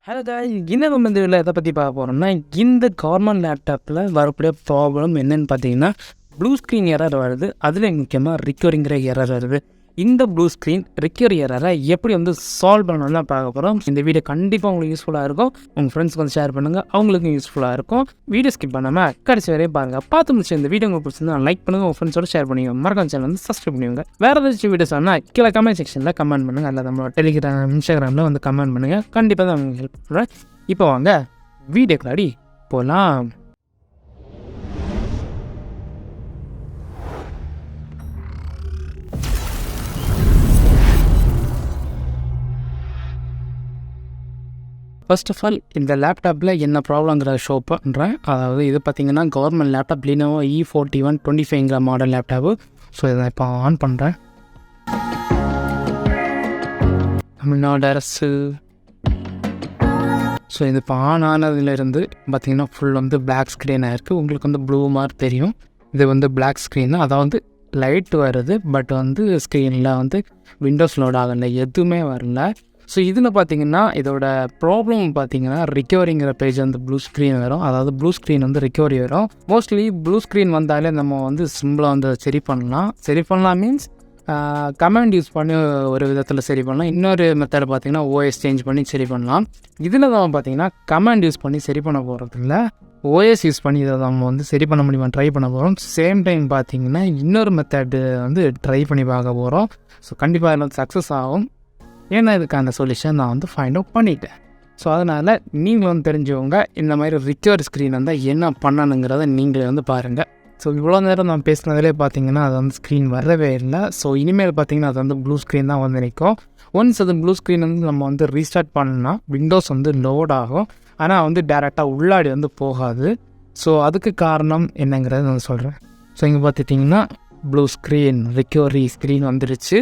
Hello guys, இந்த வீடியோவில் எதை பற்றி பார்க்க போகிறோம்னா, இந்த கவர்மெண்ட் லேப்டாப்பில் வரக்கூடிய ப்ராப்ளம் என்னென்னு பார்த்தீங்கன்னா, ப்ளூ ஸ்க்ரீன் எரர் வருது. அதில் முக்கியமாக ரிக்கவரிங்கிற எரர் வருது. இந்த ப்ளூ ஸ்க்ரீன் ரிக்கவரி எரரை எப்படி சால்வ் பண்ணணும்னு தான் பார்க்க போகிறோம். இந்த வீடியோ கண்டிப்பாக உங்களுக்கு யூஸ்ஃபுல்லாக இருக்கும். உங்கள் ஃப்ரெண்ட்ஸ்க்கு ஷேர் பண்ணுங்கள், அவங்களுக்கும் யூஸ்ஃபுல்லாக இருக்கும். வீடியோ ஸ்கிப் பண்ணாமல் கடைசி வரையும் பாருங்கள். பார்த்து முடிச்சு இந்த வீடியோ உங்களுக்கு பிடிச்சிருந்தா லைக் பண்ணுங்கள், உங்கள் ஃப்ரெண்ட்ஸோட ஷேர் பண்ணுங்க. மறக்காம சேனல் சப்ஸ்கிரைப் பண்ணுவாங்க. வேறு ஏதாச்சும் வீடியோஸ் ஆனால் கீழே கமெண்ட் செக்ஷனில் கமெண்ட் பண்ணுங்கள். அல்லது நம்மளோட டெலிகிராம், இன்ஸ்டாகிராமில் கமெண்ட் பண்ணுங்கள். கண்டிப்பாக தான் உங்களுக்கு ஹெல்ப் பண்ணுறேன். இப்போ வாங்க வீடியோக்குள்ளாடி போகலாம். ஃபர்ஸ்ட் ஆஃப் ஆல் இந்த லேப்டாப்பில் என்ன ப்ராப்ளங்கிற ஷோ பண்ணுறேன். அதாவது இது பார்த்திங்கன்னா government laptop Lenovo E41-25 model laptop. So இதை இப்போ ஆன் பண்ணுறேன். தமிழ்நாடு அரசு. ஸோ இது இப்போ ஆன் ஆனதுலேருந்து பார்த்திங்கன்னா ஃபுல் பிளாக் ஸ்க்ரீனாக இருக்குது. உங்களுக்கு ப்ளூ மாதிரி தெரியும். இது பிளாக் ஸ்க்ரீன் தான். அதாவது லைட் வருது, பட் ஸ்க்ரீனில் விண்டோஸ் லோட் ஆகலை, எதுவுமே வரல. ஸோ இதில் பார்த்திங்கன்னா இதோட ப்ராப்ளம் பார்த்திங்கன்னா ரிக்கவரிங்கிற பேஜ் ப்ளூ ஸ்க்ரீன் வரும். அதாவது ப்ளூ ஸ்க்ரீன் ரிக்கவரி வரும். மோஸ்ட்லி ப்ளூ ஸ்க்ரீன் வந்தாலே நம்ம சிம்பிளாக சரி பண்ணலாம் மீன்ஸ் கமாண்ட் யூஸ் பண்ணி ஒரு விதத்தில் சரி பண்ணலாம். இன்னொரு மெத்தட் பார்த்திங்கன்னா ஓஎஸ் சேஞ்ச் பண்ணி சரி பண்ணலாம். இதில் தான் பார்த்திங்கன்னா கமாண்ட் யூஸ் பண்ணி சரி பண்ண போகிறதில்ல, ஓஎஸ் யூஸ் பண்ணி இதை நம்ம சரி பண்ண முடியுமா ட்ரை பண்ண போகிறோம். சேம் டைம் பார்த்திங்கன்னா இன்னொரு மெத்தடு ட்ரை பண்ணி பார்க்க போகிறோம். ஸோ கண்டிப்பாக இதில் சக்ஸஸ் ஆகும். ஏன்னா இதுக்கான சொல்யூஷன் நான் ஃபைண்ட் அவுட் பண்ணிட்டேன். ஸோ அதனால் நீங்களும் தெரிஞ்சவங்க இந்த மாதிரி ரிக்கவர் ஸ்க்ரீன் என்ன பண்ணணுங்கிறத நீங்களே பாருங்கள். ஸோ இவ்வளோ நேரம் நான் பேசினதிலே பார்த்தீங்கன்னா அது ஸ்க்ரீன் வரவே இல்லை. ஸோ இனிமேல் பார்த்தீங்கன்னா அது ப்ளூ ஸ்க்ரீன் தான் நிற்கும். ஒன்ஸ் அது ப்ளூ ஸ்க்ரீன் நம்ம ரீஸ்டார்ட் பண்ணோன்னா விண்டோஸ் லோட் ஆகும். ஆனால் டேரெக்டாக உள்ளாடி போகாது. ஸோ அதுக்கு காரணம் என்னங்கிறத நான் சொல்கிறேன். ஸோ இங்கே பார்த்துட்டிங்கன்னா ப்ளூ ஸ்க்ரீன் ரிக்கவரி ஸ்க்ரீன் வந்துடுச்சு.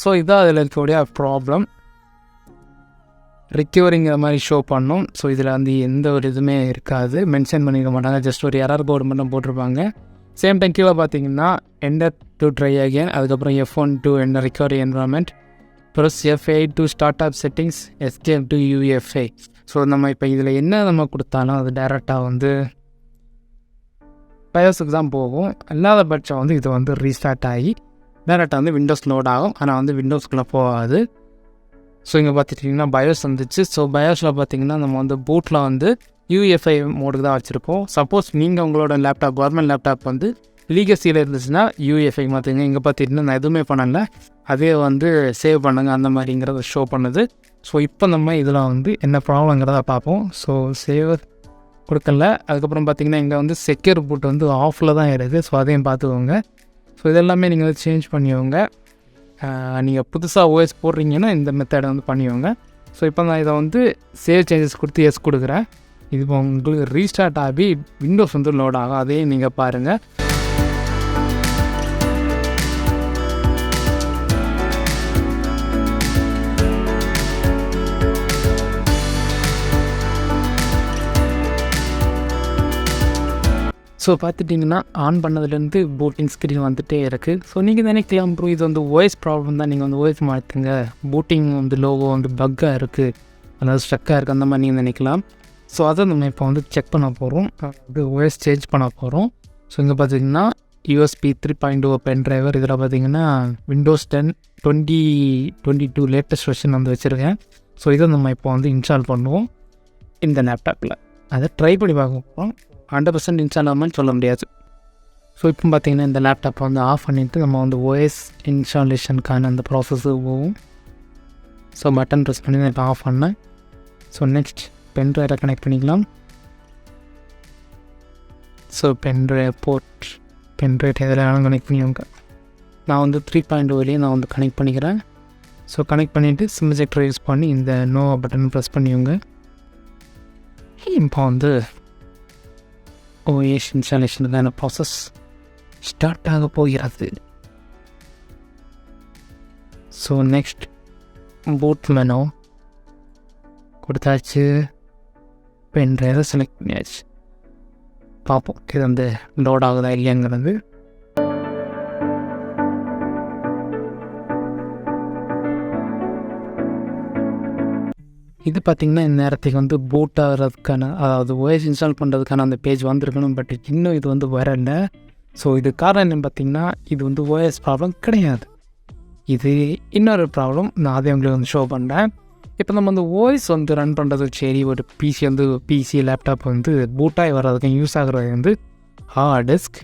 ஸோ இதான் அதில் இருக்கக்கூடிய ப்ராப்ளம். ரிக்கவரிங்கிற மாதிரி ஷோ பண்ணோம். ஸோ இதில் எந்த ஒரு இதுவுமே இருக்காது, மென்ஷன் பண்ணிக்க மாட்டாங்க. ஜஸ்ட் ஒரு எரர் கோடு மட்டும் போட்டிருப்பாங்க. சேம் டைம் கீழே பார்த்தீங்கன்னா என்டர் டு ட்ரை அகேன், அதுக்கப்புறம் F1 to enter recovery environment, plus F8 to start up settings, escape to UEFI. So நம்ம இப்போ இதில் என்ன நம்ம கொடுத்தாலும் அது டேரெக்டாக பயோஸுக்கு தான் போகும். இல்லாத பட்சம் இது ரீஸ்டார்ட் ஆகி டேரெக்டாக விண்டோஸ் லோட் ஆகும். ஆனால் விண்டோஸ்குள்ளே போகாது. ஸோ இங்கே பார்த்துட்டிங்கன்னா பயோஸ் வந்துச்சு. ஸோ பயோஸில் பார்த்திங்கன்னா நம்ம பூட்டில் UEFI மோடுக்கு தான் வச்சுருப்போம். சப்போஸ் நீங்கள் உங்களோட லேப்டாப் கவர்மெண்ட் லேப்டாப் லீகசியில் இருந்துச்சுன்னா UEFI மாற்றுங்க. இங்கே பார்த்துட்டிங்கன்னா நான் எதுவுமே பண்ணலை, அதே சேவ் பண்ணுங்க அந்த மாதிரிங்கிறத ஷோ பண்ணுது. ஸோ இப்போ நம்ம இதில் என்ன ப்ராப்ளங்கிறத பார்ப்போம். ஸோ சேவ் கொடுக்கல. அதுக்கப்புறம் பார்த்திங்கன்னா இங்கே செக்யூர் பூட் ஆஃபில் தான் இருக்குது. ஸோ அதையும் பார்த்துக்கோங்க. ஸோ இதெல்லாமே நீங்கள் சேஞ்ச் பண்ணிக்கோங்க. நீங்கள் புதுசாக ஓஎஸ் போடுறீங்கன்னா இந்த மெத்தடை பண்ணிக்கோங்க. ஸோ இப்போ நான் இதை சேவ் சேஞ்சஸ் கொடுத்து எஸ் கொடுக்குறேன். இது இப்போ உங்களுக்கு ரீஸ்டார்ட் ஆகி விண்டோஸ் லோட் ஆகும். அதையும் நீங்கள் பாருங்கள். ஸோ பார்த்துட்டிங்கன்னா ஆன் பண்ணதுலேருந்து பூட்டிங் ஸ்க்ரீன் வந்துகிட்டே இருக்குது. ஸோ நீங்கள் நினைக்கலாம் ப்ரோ இது ஓஎஸ் ப்ராப்ளம் தான், நீங்கள் ஓஎஸ் மாற்றுங்க, பூட்டிங் லோகோ பக்காக இருக்குது, அதாவது ஸ்ட்ரக்காக இருக்குது அந்த மாதிரி நீங்கள் நினைக்கலாம். ஸோ அதை நம்ம இப்போ செக் பண்ண போகிறோம். ஓஎஸ் சேஞ்ச் பண்ண போகிறோம். ஸோ இங்கே பார்த்திங்கன்னா USB 3.0 பென் ட்ரைவர். இதில் பார்த்திங்கன்னா Windows 10 2022 லேட்டஸ்ட் வெர்ஷன் வச்சுருக்கேன். ஸோ இதை நம்ம இப்போ இன்ஸ்டால் பண்ணுவோம் இந்த லேப்டாப்பில். அதை ட்ரை பண்ணி பார்க்க போகிறோம். 100% இன்ஸ்டால் ஆகாமல் சொல்ல முடியாது. ஸோ இப்போ பார்த்திங்கன்னா இந்த லேப்டாப்பை ஆஃப் பண்ணிவிட்டு நம்ம ஓஎஸ் இன்ஸ்டாலேஷனுக்கான அந்த ப்ராசஸ்ஸு போகும். ஸோ பட்டன் ப்ரெஸ் பண்ணி நான் இப்போ ஆஃப் பண்ணேன். ஸோ நெக்ஸ்ட் பென் ட்ரைவை கனெக்ட் பண்ணிக்கலாம். So pen drive port pen drive எதில் கனெக்ட் பண்ணிக்கோங்க. நான் 3.0 நான் கனெக்ட் பண்ணிக்கிறேன். ஸோ கனெக்ட் பண்ணிவிட்டு சிம் செக்டர் யூஸ் பண்ணி இந்த நோ பட்டன் ப்ரெஸ் பண்ணிக்கோங்க. இப்போ ஓஎஸ் இன்ஸ்டாலேஷனுக்கான ப்ராசஸ் ஸ்டார்ட் ஆக போகிறது. ஸோ நெக்ஸ்ட் பூட் மெனு கொடுத்தாச்சு, பென் ட்ரைவை செலக்ட் பண்ணியாச்சு. பார்ப்போம் இது லோட் ஆகுதா இல்லையாங்கிறது. இது பார்த்திங்கன்னா இந்நேரத்துக்கு வந்து பூட் ஆகிறதுக்கான அதாவது ஓஎஸ் இன்ஸ்டால் பண்ணுறதுக்கான அந்த பேஜ் வந்திருக்கணும். பட் இன்னும் இது வந்து வரல. ஸோ இது காரணம் என்னென்னு பார்த்திங்கன்னா இது வந்து ஓஎஸ் ப்ராப்ளம் கிடையாது. இது இன்னொரு ப்ராப்ளம். நான் அதை உங்களுக்கு வந்து ஷோ பண்ணுறேன். இப்போ நம்ம வந்து ஓஎஸ் வந்து ரன் பண்ணுறதுக்கு சரி ஒரு பிசி லேப்டாப் வந்து பூட்டாகி வர்றதுக்கு யூஸ் ஆகிறது வந்து ஹார்ட் டிஸ்க்.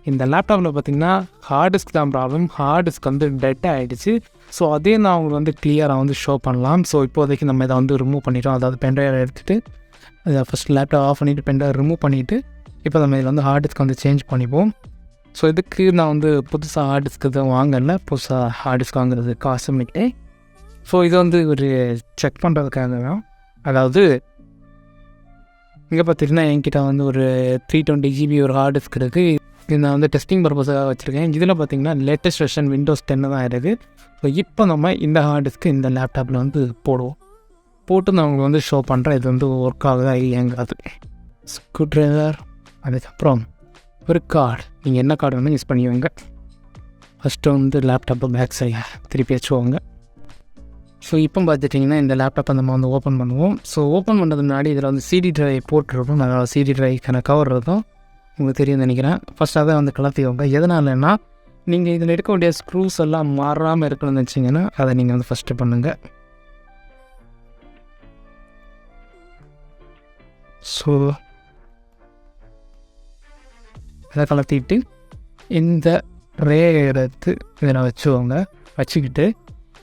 இந்த லேப்டாப்பில் பார்த்திங்கன்னா ஹார்ட் டிஸ்க் தான் ப்ராப்ளம். ஹார்ட் டிஸ்க் வந்து டெட் ஆகிடுச்சு. ஸோ அதே நான் அவங்களுக்கு வந்து கிளியராக வந்து ஷோ பண்ணலாம். ஸோ இப்போதைக்கு நம்ம இதை வந்து ரிமூவ் பண்ணிட்டோம். அதாவது பென்ட்ரைவ் எடுத்துகிட்டு அதை ஃபஸ்ட் லேப்டாப் ஆஃப் பண்ணிவிட்டு பென்ட்ரைவ் ரிமூவ் பண்ணிவிட்டு இப்போ நம்ம இதில் வந்து ஹார்ட் டிஸ்க் வந்து சேஞ்ச் பண்ணிப்போம். ஸோ இதுக்கு நான் வந்து புதுசாக ஹார்ட் டிஸ்க் தான் வாங்கலை. புதுசாக ஹார்ட் டிஸ்க் வாங்குறது காசுமிட்டே. ஸோ இது வந்து ஒரு செக் பண்ணுறதுக்காக தான். அதாவது இங்கே பார்த்திங்கன்னா என்கிட்ட வந்து ஒரு 320 GB ஒரு ஹார்ட் டிஸ்க் இருக்குது. இது நான் வந்து டெஸ்டிங் பர்பஸாக வச்சுருக்கேன். இதில் பார்த்திங்கன்னா லேட்டஸ்ட் வெர்ஷன் விண்டோஸ் 10 தான் இருக்குது. ஸோ இப்போ நம்ம இந்த ஹார்ட் டிஸ்க்கு இந்த லேப்டாப்பில் வந்து போட்டு நான் உங்களுக்கு வந்து ஷோ பண்ணுறேன். இது வந்து ஒர்க் ஆகுதா இல்லையாங்கிறது. ஸ்க்ரூ ட்ரைவர், அதுக்கப்புறம் ஒரு கார்டு. நீங்கள் என்ன கார்டு வேணும் யூஸ் பண்ணிக்கோங்க. ஃபஸ்ட்டு வந்து லேப்டாப்பை பேக் சைடு திருப்பி வச்சுக்கோங்க. ஸோ இப்போ பார்த்துட்டிங்கன்னா இந்த லேப்டாப்பை நம்ம வந்து ஓப்பன் பண்ணுவோம். ஸோ ஓப்பன் பண்ணுறது முன்னாடி இதில் வந்து சிடி ட்ரைவ் போட்டுருக்கோம். அதாவது சிடி ட்ரைவ்க்கான கவர் இருக்கும், உங்களுக்கு தெரியும் நினைக்கிறேன். ஃபஸ்ட் அதை வந்து கலத்திக்கோங்க. எதனாலன்னா நீங்கள் இதில் இருக்கக்கூடிய ஸ்க்ரூஸ் எல்லாம் மாறாமல் இருக்கணும்னு வச்சிங்கன்னா அதை நீங்கள் வந்து ஃபஸ்ட்டு பண்ணுங்கள். ஸோ அதை கலத்திட்டு இந்த ரே எடுத்து இதில் வச்சுக்கிட்டு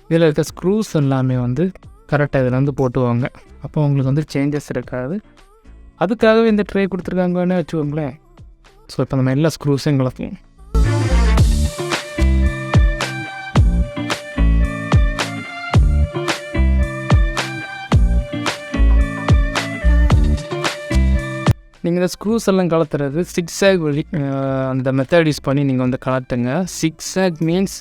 இதில் இருக்க ஸ்க்ரூஸ் எல்லாமே வந்து கரெக்டாக இதில் வந்து போட்டுவாங்க. அப்போ உங்களுக்கு வந்து சேஞ்சஸ் இருக்காது. அதுக்காகவே இந்த ட்ரே கொடுத்துருக்காங்கன்னு வச்சுக்கோங்களேன். ஸோ இப்போ நம்ம எல்லா ஸ்க்ரூஸையும் கலப்போம். நீங்கள் இந்த ஸ்க்ரூஸ் எல்லாம் கலத்துறது சிக்ஸாக் வழி அந்த மெத்தட் யூஸ் பண்ணி நீங்கள் வந்து கலட்டுங்க. சிக்ஸாக் மீன்ஸ்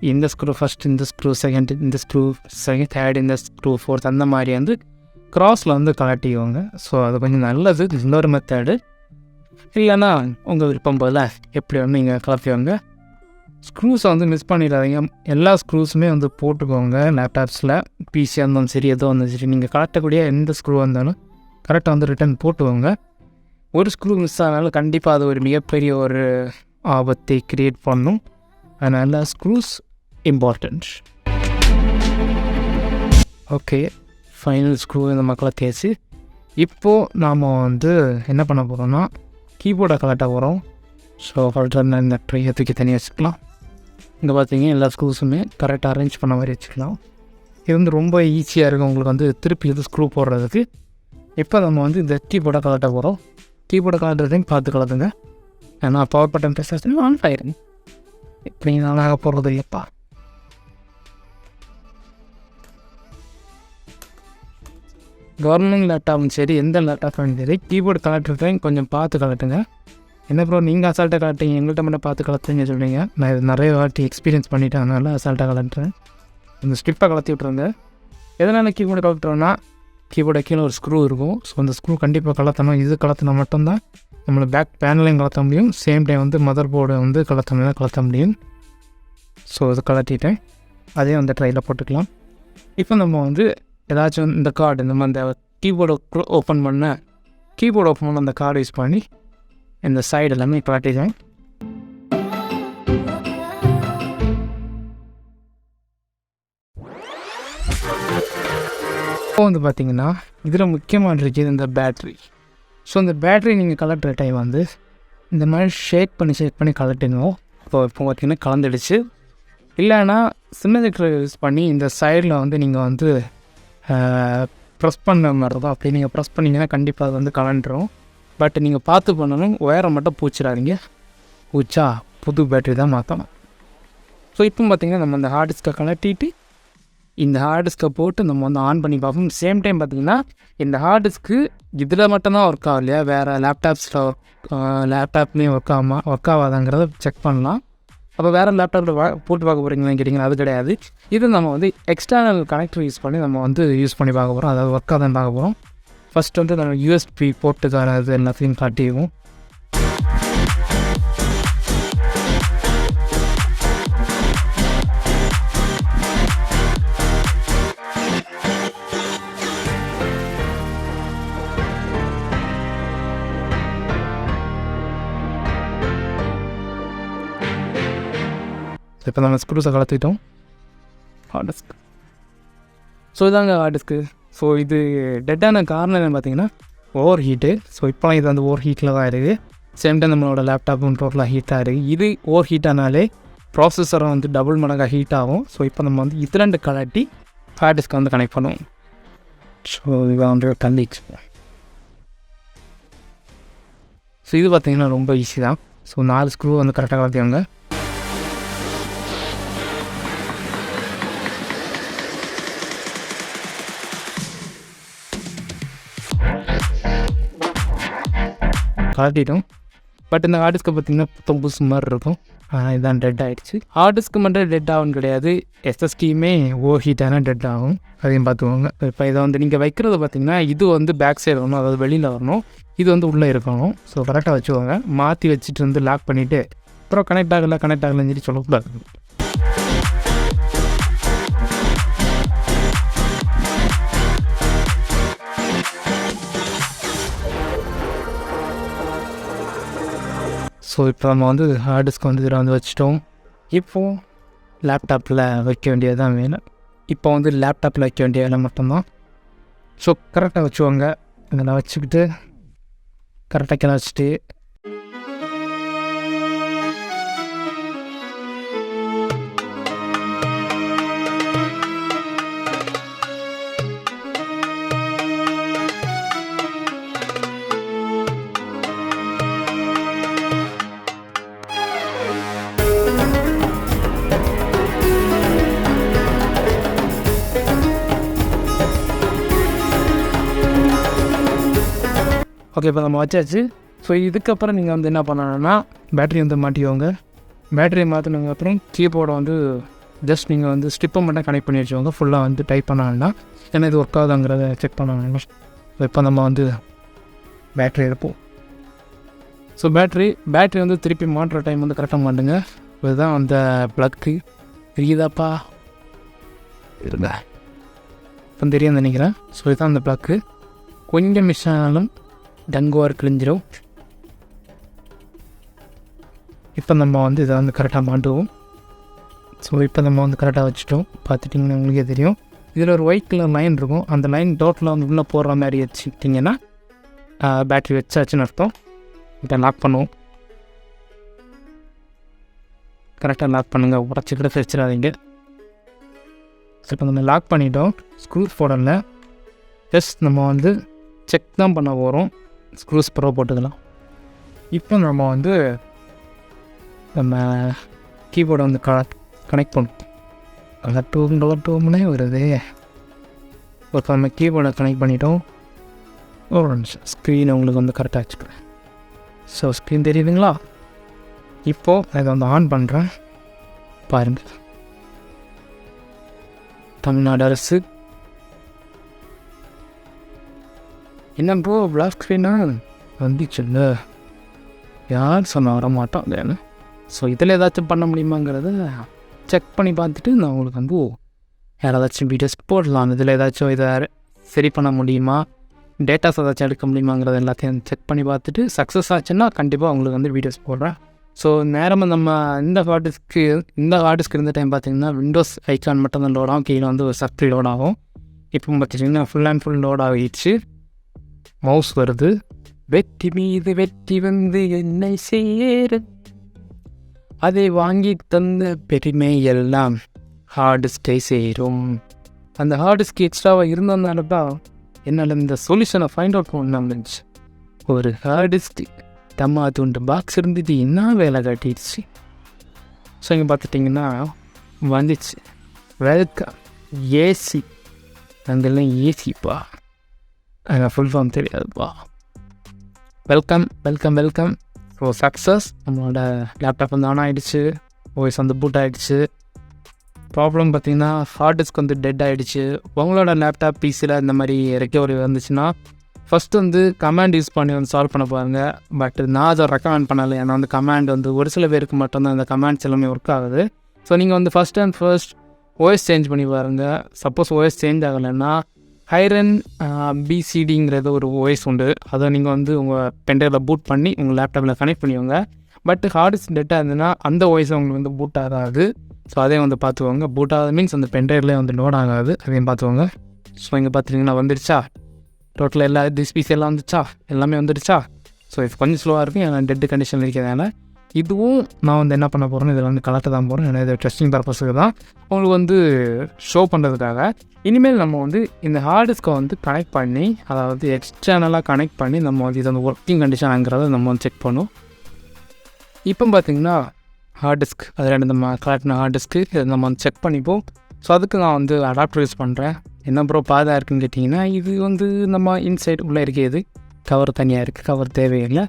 இந்த ஸ்க்ரூ ஃபஸ்ட், இந்த ஸ்க்ரூ செகண்ட், இந்த ஸ்க்ரூ செகண்ட், தேர்ட், இந்த ஸ்க்ரூ ஃபோர்த், அந்த மாதிரி வந்து க்ராஸில் வந்து கலட்டிக்குவோங்க. ஸோ அது கொஞ்சம் நல்லது. இன்னொரு மெத்தடு. இல்லைன்னா உங்கள் விருப்பம் போல் எப்படி வந்து நீங்கள் கலத்திக்கோங்க. ஸ்க்ரூஸை வந்து மிஸ் பண்ணிடாதீங்க. எல்லா ஸ்க்ரூஸுமே வந்து போட்டுக்கோங்க. லேப்டாப்ஸில் பிசியாக இருந்தாலும் சரி, எதோ இருந்தாலும் சரி, நீங்கள் கலட்டக்கூடிய எந்த ஸ்க்ரூ இருந்தாலும் கரெக்டாக வந்து ரிட்டர்ன் போட்டுக்கோங்க. ஒரு ஸ்க்ரூ மிஸ் ஆனாலும் கண்டிப்பாக அது ஒரு மிகப்பெரிய ஒரு ஆபத்தை க்ரியேட் பண்ணும். அதனால் screws important. Okay, final screw இந்த மக்களை தேய்ச்சி இப்போது நாம் வந்து என்ன பண்ண போகிறோம்னா கீபோர்டை கலட்ட போகிறோம். ஸோ கலெக்டர் இந்த ட்ரையை தூக்கி தனியாக வச்சுக்கலாம். இங்கே பார்த்தீங்க எல்லா ஸ்க்ரூஸுமே கரெக்டாக அரேஞ்ச் பண்ண மாதிரி வச்சுக்கலாம். இது வந்து ரொம்ப ஈஸியாக இருக்கும் உங்களுக்கு வந்து திருப்பி இது ஸ்க்ரூ போடுறதுக்கு. இப்போ நம்ம வந்து இந்த கீபோர்டை கலட்ட போகிறோம். கீபோர்டை கலட்டுறதையும் பார்த்து கலட்டுங்க. ஏன்னா பவர் பட்டன் ப்ரெஸ் ஆன் ஆயிடுங்க. இப்படி நாளாக போகிறது இல்லைப்பா. கவர்மெண்ட் லேப்டாப்பும் சரி, எந்த லேப்டாப்பும் சரி, கீபோர்டு கலட்டுறதையும் கொஞ்சம் பார்த்து கலட்டுங்க. என்ன ப்ரோ நீங்கள் அசால்ட்டாக கலட்டுங்க, எங்கள்கிட்ட மட்டும் பார்த்து கலத்துங்க சொல்கிறீங்க. நான் இது நிறைய வாட்டி எக்ஸ்பீரியன்ஸ் பண்ணிவிட்டேன், அதனால் அசால்ட்டாக கலட்டுறேன். இந்த ஸ்ட்ரிப்பை கலத்தி விட்ருங்க. எதனால் கீபோர்டு கலட்டுறோன்னா கீபோர்டு கீழே ஒரு ஸ்க்ரூ இருக்கும். ஸோ அந்த ஸ்க்ரூ கண்டிப்பாக கலத்தணும். இது கலத்தினா மட்டும்தான் நம்மளை பேக் பேனலையும் கலத்த முடியும். சேம் டைம் வந்து மதர் போர்டை வந்து கலத்த முடியும். ஸோ இது கலட்டிட்டேன். அதே வந்து ட்ரையில் போட்டுக்கலாம். இப்போ நம்ம வந்து ஏதாச்சும் இந்த கார்டு நம்ம அந்த கீபோர்டு ஓப்பன் பண்ண அந்த கார்டு யூஸ் பண்ணி இந்த சைடு எல்லாமே கலட்டிட்டேன். இப்போ வந்து பார்த்திங்கன்னா இதில் முக்கியமான இருக்குது இந்த பேட்ரி. ஸோ இந்த பேட்ரி நீங்கள் கலட்டுற டைம் வந்து இந்த மாதிரி ஷேக் பண்ணி கலட்டணும். இப்போ பார்த்திங்கன்னா கலந்துடுச்சு. இல்லைன்னா சின்னதுக்கு யூஸ் பண்ணி இந்த சைடில் வந்து நீங்கள் வந்து ப்ரெஸ் பண்ண மாதிரி தான். அப்படி நீங்கள் ப்ரெஸ் பண்ணிங்கன்னா கண்டிப்பாக அது வந்து கலண்டுரும். பட் நீங்கள் பார்த்து பண்ணணும், ஒயரை மட்டும் பூச்சிடாதீங்க. பூச்சா புது பேட்ரி தான் மாற்றணும். ஸோ இப்போ பார்த்திங்கன்னா நம்ம அந்த ஹார்ட் டிஸ்கை கலட்டிட்டு இந்த ஹார்ட் டிஸ்கை போட்டு நம்ம வந்து ஆன் பண்ணி பார்ப்போம். சேம் டைம் பார்த்திங்கன்னா இந்த ஹார்ட் டிஸ்க்கு இதில் மட்டும்தான் ஒர்க் ஆகும் இல்லையா, வேறு லேப்டாப்லேயும் ஒர்க் ஆகாதாங்கிறத செக் பண்ணலாம். அப்போ வேறு லேப்டாப்பில் போட்டு பார்க்க போகிறீங்களான்னு கேட்டிங்கன்னா அது கிடையாது. இது நம்ம வந்து எக்ஸ்டர்னல் கனெக்டர் யூஸ் பண்ணி நம்ம வந்து யூஸ் பண்ணி பார்க்க போகிறோம். அதாவது ஒர்க்காக தான் பார்க்க போகிறோம். ஃபஸ்ட் வந்து நம்ம யூஎஸ்பி போட்டுக்கான இது எல்லாத்தையும் காட்டிடுவோம். இப்போ நம்ம ஸ்க்ரூஸை கலத்திட்டோம். Hard disk. ஸோ இதாங்க ஹார்ட் டிஸ்க்கு. ஸோ இது டெட்டான காரணம் என்னென்னு பார்த்தீங்கன்னா ஓவர் ஹீட்டு. ஸோ இப்போலாம் இது வந்து ஓவர் ஹீட்டில் தான் இருக்குது. சேம் டைம் நம்மளோட லேப்டாப்பும் டோட்டலாக ஹீட்டாக இருக்குது. இது ஓவர் ஹீட்டானாலே ப்ராசஸரை வந்து டபுள் மடங்காக ஹீட் ஆகும். ஸோ இப்போ நம்ம வந்து இது 2 கலட்டி ஹார்ட் டிஸ்க்கை வந்து கனெக்ட் பண்ணுவோம். ஸோ இவன் வந்து தள்ளிச்சு. ஸோ இது பார்த்திங்கன்னா ரொம்ப ஈஸி தான். ஸோ 4 ஸ்க்ரூ வந்து கரெக்டாக கலத்திவாங்க. கலட்டிட்டோம். பட் இந்த ஹார்ட் டிஸ்க்கை பார்த்திங்கன்னா புத்தம் புதுசு மாதிரி இருக்கும். இதான் டெட் ஆகிடுச்சு. ஹார்ட் டிஸ்க்கு மட்டும் டெட் ஆகும்னு கிடையாது, எஸ்எஸ்டியுமே ஓவர் ஹீட்டான டெட் ஆகும். அதையும் பார்த்துக்கோங்க. இப்போ இதை வந்து நீங்கள் வைக்கிறது பார்த்திங்கன்னா இது வந்து பேக் சைடு வரணும், அதாவது வெளியில் வரணும். இது வந்து உள்ளே இருக்கணும். ஸோ கரெக்டாக வச்சுக்கோங்க. மாற்றி வச்சுட்டு வந்து லாக் பண்ணிவிட்டு அப்புறம் கனெக்ட் ஆகலைன்னு சொல்லி சொல்லக்கூடாது. ஸோ இப்போ நம்ம வந்து ஹார்ட் டிஸ்க் வந்து இதில் வந்து வச்சுட்டோம். இப்போது லேப்டாப்பில் வைக்க வேண்டியது தான் வேலை. இப்போ வந்து லேப்டாப்பில் வைக்க வேண்டிய வேலை மட்டும்தான். ஸோ கரெக்டாக வச்சுவாங்க. இதில் வச்சுக்கிட்டு கரெக்டாக கிளை வச்சுட்டு ஓகே. இப்போ நம்ம வச்சாச்சு. ஸோ இதுக்கப்புறம் நீங்கள் வந்து என்ன பண்ணணும்னா பேட்டரி வந்து மாட்டிக்கோங்க. பேட்டரியை மாற்றினதுக்கு அப்புறம் கீபோர்டை வந்து ஜஸ்ட் நீங்கள் வந்து ஸ்டிப்பை மட்டும் கனெக்ட் பண்ணி வச்சுக்கோங்க. ஃபுல்லாக வந்து டைப் பண்ணாங்கன்னா ஏன்னா இது ஒர்க் ஆகுதுங்கிறத செக் பண்ணணும். ஸோ இப்போ நம்ம வந்து பேட்டரி எடுப்போம். ஸோ பேட்டரி வந்து திருப்பி மாட்டுற டைம் வந்து கரெக்டாக மாட்டுங்க. இதுதான் அந்த ப்ளக்கு தெரியுதாப்பா இருங்க இப்போ தெரியும் நினைக்கிறேன். ஸோ இதுதான் அந்த ப்ளக்கு. கொஞ்சம் மிஸ் ஆனாலும் டங்கோர் கிழிஞ்சிடும். இப்போ நம்ம வந்து இதை வந்து கரெக்டாக மாட்டுவோம். ஸோ இப்போ நம்ம வந்து கரெக்டாக வச்சுட்டோம். பார்த்துட்டிங்கன்னா உங்களுக்கே தெரியும். இதில் ஒரு ஒயிட் கலர் லைன் இருக்கும். அந்த லைன் டோட்டலாக வந்து உள்ளே போடுற மாதிரி வச்சுக்கிட்டிங்கன்னா பேட்ரி வச்சாச்சுன்னு அர்த்தம். இப்போ லாக் பண்ணுவோம். கரெக்டாக லாக் பண்ணுங்கள், உடச்சிக்கிட்ட வச்சிடாதீங்க. ஸோ இப்போ நம்ம லாக் பண்ணிட்டோம். ஸ்க்ரூஸ் போடலை, ஜஸ்ட் நம்ம வந்து செக் தான் பண்ண போகிறோம். ஸ்க்ரூஸ் ப்ரோ போட்டுக்கலாம். இப்போ நம்ம வந்து நம்ம கீபோர்டை வந்து கனெக்ட் பண்ணும். கலட்டோம்னே வருது. ஒரு நம்ம கீபோர்டை கனெக்ட் பண்ணிட்டோம். ஒரு நிமிஷம் ஸ்க்ரீனை உங்களுக்கு வந்து கரெக்டாக வச்சுக்கிறேன். ஸோ ஸ்க்ரீன் தெரியுதுங்களா? இப்போது நான் இதை வந்து ஆன் பண்ணுறேன். பாருங்கள், தமிழ்நாடு அரசு. என்ன ப்ரோ பிளாக் ஸ்க்ரீனா வந்துச்சுல்ல, யார் சொன்ன வர மாட்டோம் இல்லைன்னு. ஸோ இதில் ஏதாச்சும் பண்ண முடியுமாங்கிறத செக் பண்ணி பார்த்துட்டு நான் உங்களுக்கு வந்து வேறு ஏதாச்சும் வீடியோஸ் போடலாம். இதில் ஏதாச்சும் இதை சரி பண்ண முடியுமா, டேட்டாஸ் ஏதாச்சும் எடுக்க முடியுமாங்கிறத எல்லாத்தையும் செக் பண்ணி பார்த்துட்டு சக்ஸஸ் ஆச்சுன்னா கண்டிப்பாக உங்களுக்கு வந்து வீடியோஸ் போடுறேன். ஸோ நேரமாக நம்ம இந்த ஹார்ட் டிஸ்க்கு இருந்த டைம் பார்த்திங்கன்னா விண்டோஸ் ஐக்கான் மட்டும் தான் லோட் ஆகும். கீழே வந்து ஒரு சப்ஸ்கிரைப் லோட் ஆகும். இப்போ பார்த்திங்கன்னா ஃபுல் அண்ட் ஃபுல் லோட் ஆகிடுச்சு. மவுஸ் வருது. வெற்றி மீது வெற்றி வந்து என்னை சேர, அதை வாங்கி தந்த பெருமை எல்லாம் ஹார்ட் டிஸ்கை சேரும். அந்த ஹார்ட் டிஸ்க் எக்ஸ்ட்ராவாக இருந்ததுனால தான் என்னால் இந்த சொல்யூஷனை ஃபைண்ட் அவுட் பண்ண முடிஞ்சிச்சு. ஒரு ஹார்ட் டிஸ்க் தம்மா துண்டு பாக்ஸ் இருந்துட்டு என்ன வேலை காட்டிடுச்சு. ஸோ இங்கே பார்த்துட்டிங்கன்னா வந்துச்சு வெல்கம் ஏசி. அங்கெல்லாம் ஏசிப்பா, அங்கே ஃபுல் ஃபார்ம் தெரியாதுப்பா. Welcome welcome welcome. So success. நம்மளோட லேப்டாப் வந்து ஆன் ஆகிடுச்சு. வாய்ஸ் வந்து பூட் ஆகிடுச்சு. ப்ராப்ளம் பார்த்திங்கன்னா ஹார்ட் டிஸ்க் வந்து டெட் ஆகிடுச்சு. உங்களோட லேப்டாப் பிசியில் இந்த மாதிரி ரெக்கவரி வந்துச்சுன்னா ஃபஸ்ட்டு வந்து கமாண்ட் யூஸ் பண்ணி வந்து சால்வ் பண்ண பாருங்கள். பட் நான் அதை ரெக்கமெண்ட் பண்ணலை. ஏன்னா வந்து கமாண்ட் வந்து ஒரு சில பேருக்கு மட்டும்தான் இந்த கமாண்ட்ஸ் எல்லாமே ஒர்க் ஆகுது. ஸோ நீங்கள் வந்து ஃபர்ஸ்ட் ஓஎஸ் சேஞ்ச் பண்ணி பாருங்கள். சப்போஸ் ஓஎஸ் சேஞ்ச் ஆகலைன்னா ஹைரன் பிசிடிங்கிறது ஒரு ஓஎஸ் உண்டு. அதை நீங்கள் வந்து உங்கள் பென்ட்ரைவில் பூட் பண்ணி உங்கள் லேப்டாப்பில் கனெக்ட் பண்ணிக்கோங்க. பட் ஹார்ட் டிஸ்க் டெட்டாக இருந்ததுன்னா அந்த ஓஎஸை உங்களுக்கு வந்து பூட் ஆகாது. ஸோ அதையும் வந்து பார்த்துக்கோங்க. பூட் ஆகுது மீன்ஸ் அந்த பென்ட்ரைவ்லேயே வந்து லோட் ஆகாது, அதையும் பார்த்துக்கோங்க. ஸோ இங்கே பார்த்துட்டிங்கன்னா வந்துடுச்சா, டோட்டல் எல்லா டிஸ்பீஸ் எல்லாம் வந்துடுச்சா, எல்லாமே வந்துடுச்சா. ஸோ இது கொஞ்சம் ஸ்லோவாக இருக்கும், ஏன்னா டெட் கண்டிஷனில் இருக்கிறதால. இதுவும் நான் வந்து என்ன பண்ண போகிறேன், இதில் வந்து கலட்ட தான் போகிறேன். ஏன்னா இது டெஸ்டிங் பர்பஸுக்கு தான், உங்களுக்கு வந்து ஷோ பண்ணுறதுக்காக. இனிமேல் நம்ம வந்து இந்த ஹார்ட் டிஸ்கை வந்து கனெக்ட் பண்ணி, அதாவது எக்ஸ்டர்னலாக கனெக்ட் பண்ணி நம்ம வந்து இது வந்து ஒர்க்கிங் கண்டிஷனாங்கிறத நம்ம வந்து செக் பண்ணுவோம். இப்போ பார்த்திங்கன்னா ஹார்ட் டிஸ்க், அதில் நம்ம கலெக்டின ஹார்ட் டிஸ்க்கு இதை நம்ம வந்து செக் பண்ணிப்போம். ஸோ அதுக்கு நான் வந்து அடாப்டர் யூஸ் பண்ணுறேன். என்ன ப்ரோ பாதாக இருக்குன்னு கேட்டிங்கன்னா, இது வந்து நம்ம இன்சைட் உள்ளே இருக்கிறது, கவர் தனியாக இருக்குது, கவர் தேவையில்லை.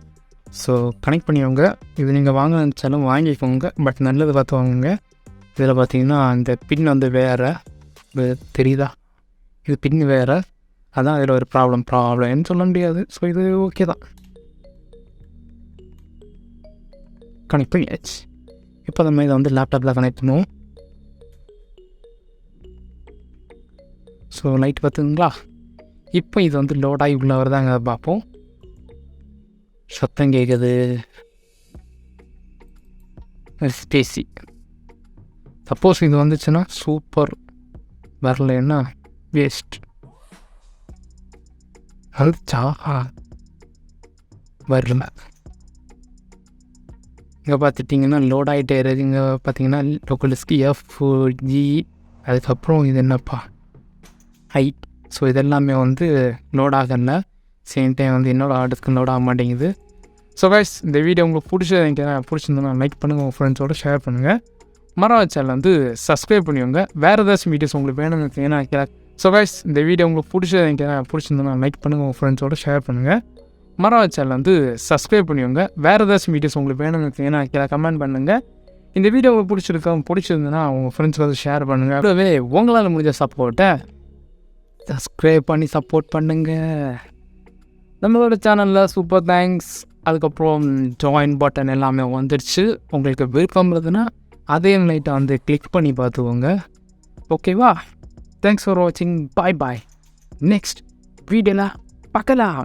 ஸோ கனெக்ட் பண்ணிக்கோங்க. இது நீங்கள் வாங்க நினச்சாலும் வாங்கிக்கோங்க, பட் நல்லது பார்த்து வாங்குங்க. இதில் பார்த்தீங்கன்னா அந்த பின் வந்து வேறு தெரியுதா, இது பின் வேறு, அதான் இதில் ஒரு ப்ராப்ளம்னு சொல்ல முடியாது. ஸோ இது ஓகே தான், கனெக்ட் பண்ணியாச்சு. இப்போ நம்ம இதை வந்து லேப்டாப்பில் கனெக்ட் பண்ணுவோம். ஸோ லைட் பார்த்துங்களா, இப்போ இது வந்து லோடாகி உள்ள வருதாங்க பார்ப்போம். சத்தம் கேட்குது, ஸ்பேசி. சப்போஸ் இது வந்துச்சுன்னா சூப்பர், வரலன்னா வேஸ்ட். வந்துச்சா, வரல. இங்கே பார்த்துட்டிங்கன்னா லோட் ஆகிட்டே இருக்குது. இங்கே பார்த்தீங்கன்னா லோக்கல் டிஸ்க் FG, அதுக்கப்புறம் இது என்னப்பா ஹைட். ஸோ இதெல்லாமே வந்து லோட் ஆகலை. சேம் டைம் வந்து என்னோட ஹார்ட் டிஸ்க்கு லோட் ஆக மாட்டேங்குது. ஸோ கைஸ், இந்த வீடியோ உங்களுக்கு பிடிச்சிருந்ததுன்னா லைக் பண்ணுங்கள், உங்கள் ஃப்ரெண்ட்ஸோடு ஷேர் பண்ணுங்கள். மறக்காம சேனல் வந்து சப்ஸ்கிரைப் பண்ணிக்கோங்க. வேறு ஏதாச்சும் வீடியோஸ் உங்களுக்கு வேணும்னு ஏன்னா. ஸோ கைஸ், இந்த வீடியோ உங்களுக்கு பிடிச்சிருந்ததுன்னா லைக் பண்ணுங்கள், உங்கள் ஃப்ரெண்ட்ஸோடு ஷேர் பண்ணுங்கள். மறக்காம சேனல் வந்து சப்ஸ்கிரைப் பண்ணிக்கோங்க. வேறு ஏதாச்சும் வீடியோஸ் உங்களுக்கு வேணும்னு ஏன்னா கமெண்ட் பண்ணுங்கள். இந்த வீடியோ உங்களுக்கு பிடிச்சிருந்ததுன்னா உங்கள் ஃப்ரெண்ட்ஸ்க்கு வந்து ஷேர் பண்ணுங்கள். அப்படியே உங்களால் முடிஞ்ச சப்போர்ட்டை சப்ஸ்கிரைப் பண்ணி சப்போர்ட் பண்ணுங்கள். நம்மளோட சேனலில் சூப்பர் தேங்க்ஸ், அதுக்கப்புறம் ஜாயின் பட்டன் எல்லாமே வந்துடுச்சு. உங்களுக்கு விருப்பம் இருந்ததுன்னா அதையும் லைட்டாக வந்து கிளிக் பண்ணி பார்த்துக்கோங்க. ஓகேவா? தேங்க்ஸ் ஃபார் வாட்சிங். பாய். நெக்ஸ்ட் வீடியோவில் பார்க்கலாம்.